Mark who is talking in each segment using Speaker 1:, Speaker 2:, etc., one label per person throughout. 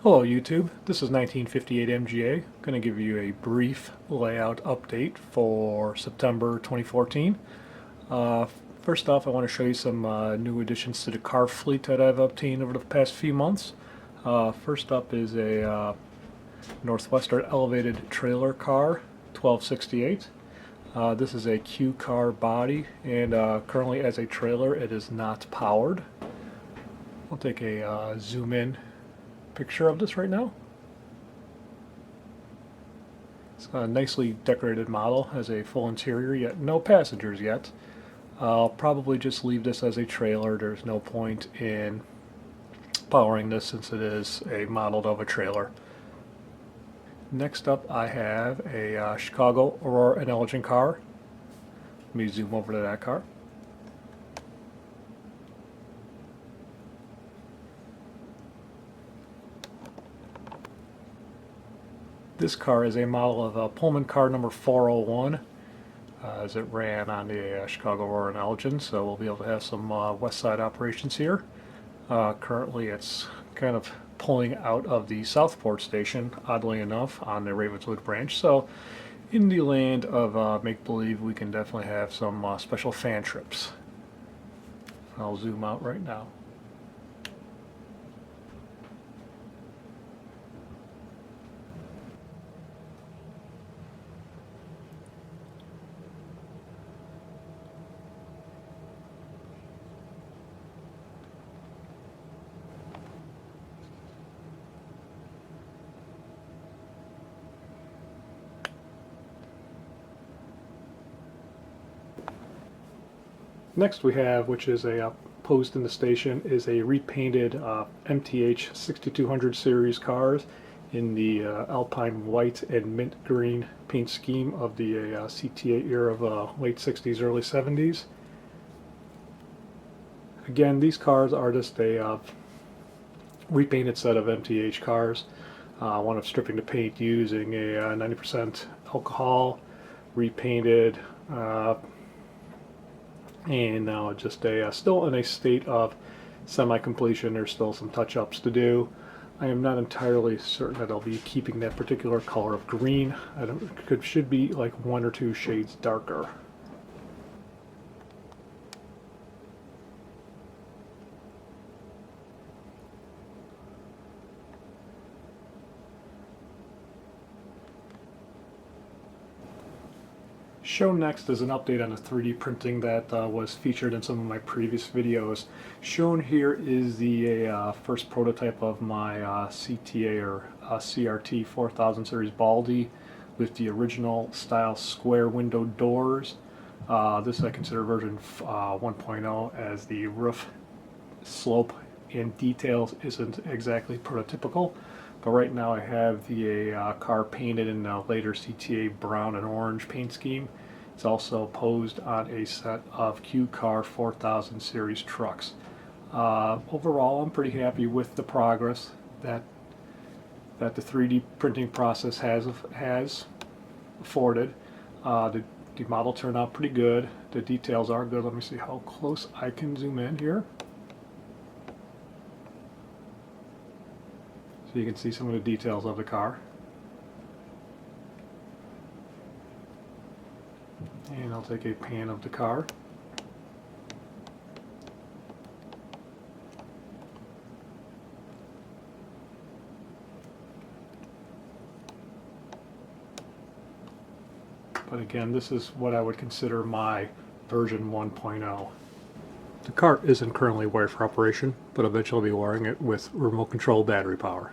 Speaker 1: Hello YouTube, this is 1958 MGA. Going to give you a brief layout update for September 2014. Uh, First off, I want to show you some new additions to the car fleet that I've obtained over the past few months. First up is a Northwestern elevated trailer car, 1268. This is a Q car body, and currently as a trailer it is not powered. I'll take a zoom in picture of this right now. It's a nicely decorated model, has a full interior, yet no passengers yet. I'll probably just leave this as a trailer. There's no point in powering this since it is a modeled of a trailer. Next up I have a Chicago Aurora and Elgin car. Let me zoom over to that car. This car is a model of Pullman car number 401, as it ran on the Chicago Aurora and Elgin, so we'll be able to have some west side operations here. Currently it's kind of pulling out of the Southport station, oddly enough, on the Ravenswood branch, so in the land of make-believe we can definitely have some special fan trips. I'll zoom out right now. Next we have, which is a post in the station, is a repainted MTH 6200 series cars in the Alpine white and mint green paint scheme of the CTA era of late 60s, early 70s. Again, these cars are just a repainted set of MTH cars. One of stripping the paint using a 90% alcohol, repainted, and now just still in a state of semi-completion. There's still some touch-ups to do. I am not entirely certain that I'll be keeping that particular color of green. Should be like 1 or 2 shades darker. Shown next is an update on the 3D printing that was featured in some of my previous videos. Shown here is the first prototype of my CTA or CRT 4000 series Baldy with the original style square window doors. This I consider version 1.0, as the roof slope and details isn't exactly prototypical. But right now I have the car painted in the later CTA brown and orange paint scheme. It's also posed on a set of Q Car 4000 series trucks. Overall, I'm pretty happy with the progress that the 3D printing process has afforded. The model turned out pretty good. The details are good. Let me see how close I can zoom in here. So you can see some of the details of the car. And I'll take a pan of the car. But again, this is what I would consider my version 1.0. The car isn't currently wired for operation, but eventually I'll be wiring it with remote control battery power.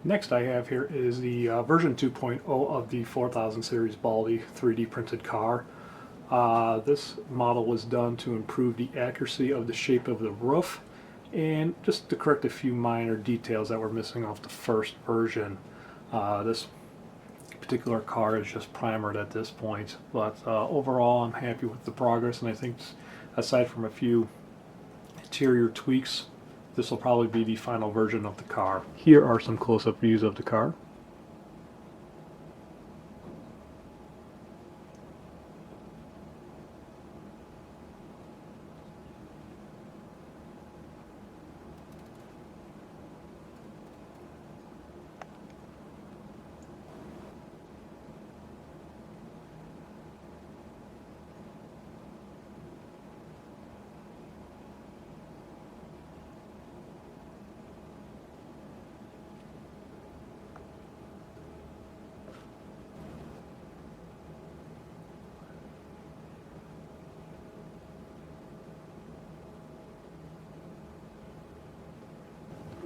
Speaker 1: Next I have here is the version 2.0 of the 4000 series Baldy 3D printed car. This model was done to improve the accuracy of the shape of the roof and just to correct a few minor details that were missing off the first version. This particular car is just primered at this point, but overall I'm happy with the progress, and I think aside from a few interior tweaks, this will probably be the final version of the car. Here are some close-up views of the car.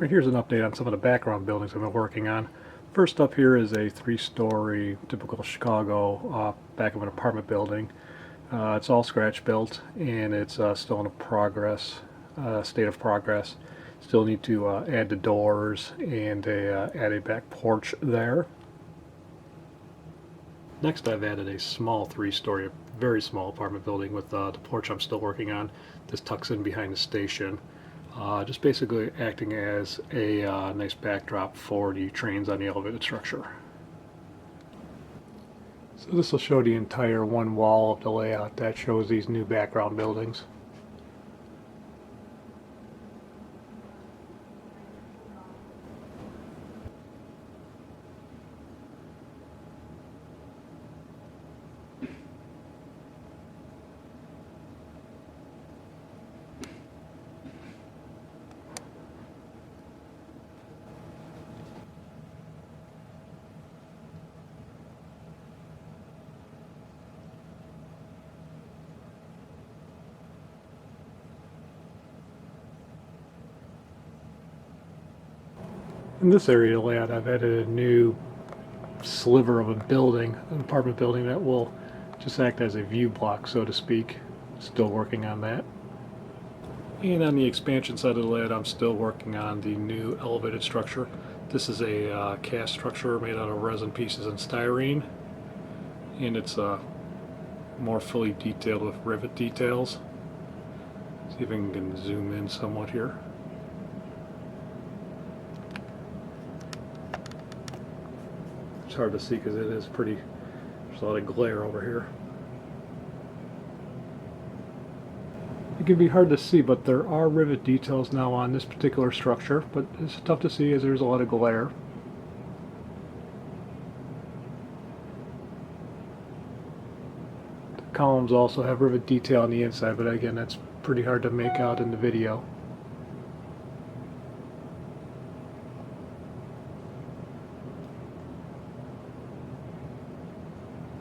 Speaker 1: Here's an update on some of the background buildings I've been working on. First up here is a 3-story typical Chicago back of an apartment building. It's all scratch built and it's still in a state of progress. Still need to add the doors and add a back porch there. Next I've added a small 3-story, very small apartment building with the porch I'm still working on. This tucks in behind the station. Just basically acting as a nice backdrop for the trains on the elevated structure. So this will show the entire one wall of the layout that shows these new background buildings. In this area layout, I've added a new sliver of a building, an apartment building that will just act as a view block, so to speak. Still working on that. And on the expansion side of the layout, I'm still working on the new elevated structure. This is a cast structure made out of resin pieces and styrene, and it's more fully detailed with rivet details. See if I can zoom in somewhat here. It's hard to see because it is pretty, there's a lot of glare over here. It can be hard to see, but there are rivet details now on this particular structure, but it's tough to see as there's a lot of glare. The columns also have rivet detail on the inside, but again, that's pretty hard to make out in the video.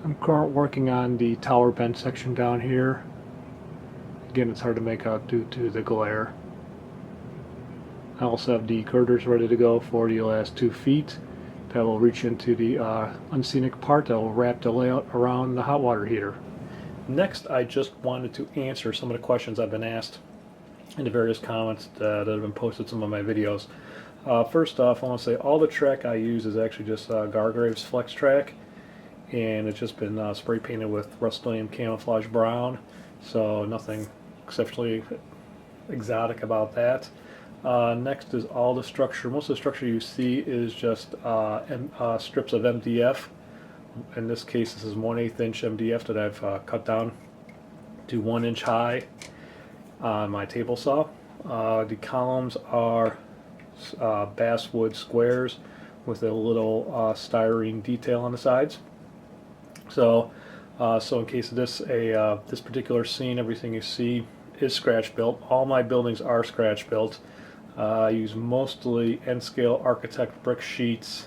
Speaker 1: I'm currently working on the tower bend section down here. Again, it's hard to make out due to the glare. I also have the girders ready to go for the last 2 feet. That will reach into the unscenic part that will wrap the layout around the hot water heater. Next, I just wanted to answer some of the questions I've been asked in the various comments that have been posted in some of my videos. First off, I want to say all the track I use is actually just Gargrave's Flex Track, and it's just been spray painted with Rust-Oleum Camouflage Brown, so nothing exceptionally exotic about that. Next is all the structure. Most of the structure you see is just strips of MDF. In this case, this is 1/8 inch MDF that I've cut down to 1 inch high on my table saw. The columns are basswood squares with a little styrene detail on the sides. So in case of this, this particular scene, everything you see is scratch built. All my buildings are scratch built. I use mostly N-scale Architect brick sheets,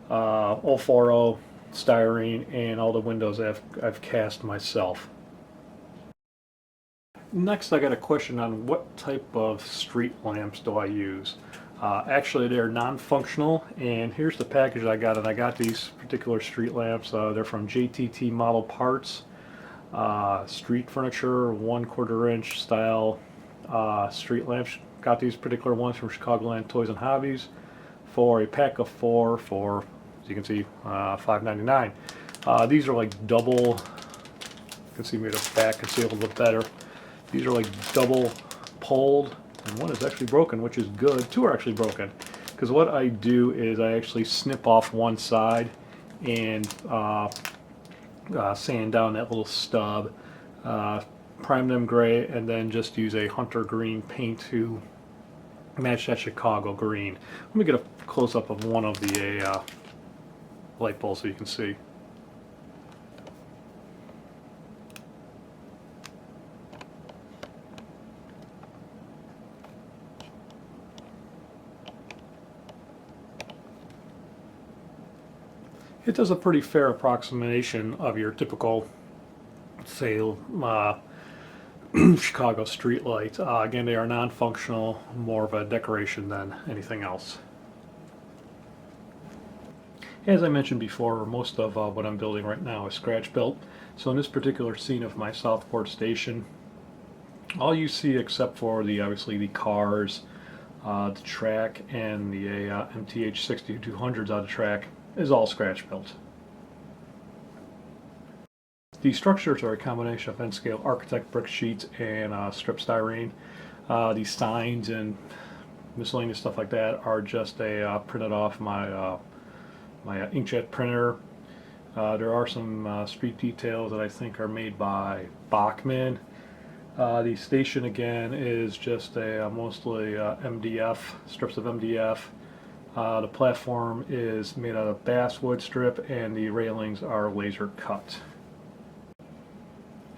Speaker 1: 040 styrene, and all the windows I've cast myself. Next, I got a question on what type of street lamps do I use. Actually, they're non-functional, and here's the package I got. And I got these particular street lamps. They're from JTT Model Parts. Street furniture, 1/4 inch style street lamps. Got these particular ones from Chicagoland Toys and Hobbies for a pack of 4 for, as you can see, $5.99. These are like double. You can see me the back and see a little bit better. These are like double poled, and one is actually broken, which is good. 2 are actually broken, because what I do is I actually snip off one side and sand down that little stub, prime them gray, and then just use a hunter green paint to match that Chicago green. Let me get a close-up of one of the light bulbs so you can see. It does a pretty fair approximation of your typical, say, Chicago street light. Again, they are non-functional, more of a decoration than anything else. As I mentioned before, most of what I'm building right now is scratch built. So in this particular scene of my Southport station, all you see except for obviously the cars, the track, and the MTH 6200s on the track is all scratch built. The structures are a combination of N-scale architect brick sheets and strip styrene. The signs and miscellaneous stuff like that are just printed off my inkjet printer. There are some street details that I think are made by Bachman. The station again is just mostly MDF, strips of MDF. The platform is made out of basswood strip, and the railings are laser cut.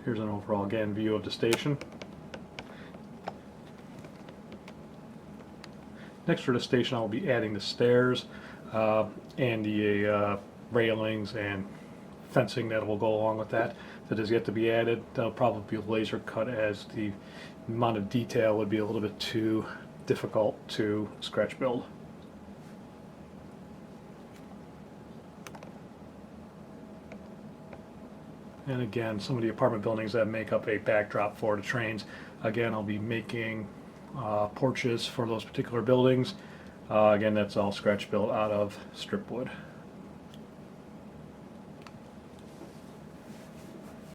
Speaker 1: Here's an overall again view of the station. Next for the station, I will be adding the stairs and the railings and fencing that will go along with that. That is yet to be added. That'll probably be laser cut, as the amount of detail would be a little bit too difficult to scratch build. And again, some of the apartment buildings that make up a backdrop for the trains. Again, I'll be making porches for those particular buildings. Again, that's all scratch built out of strip wood.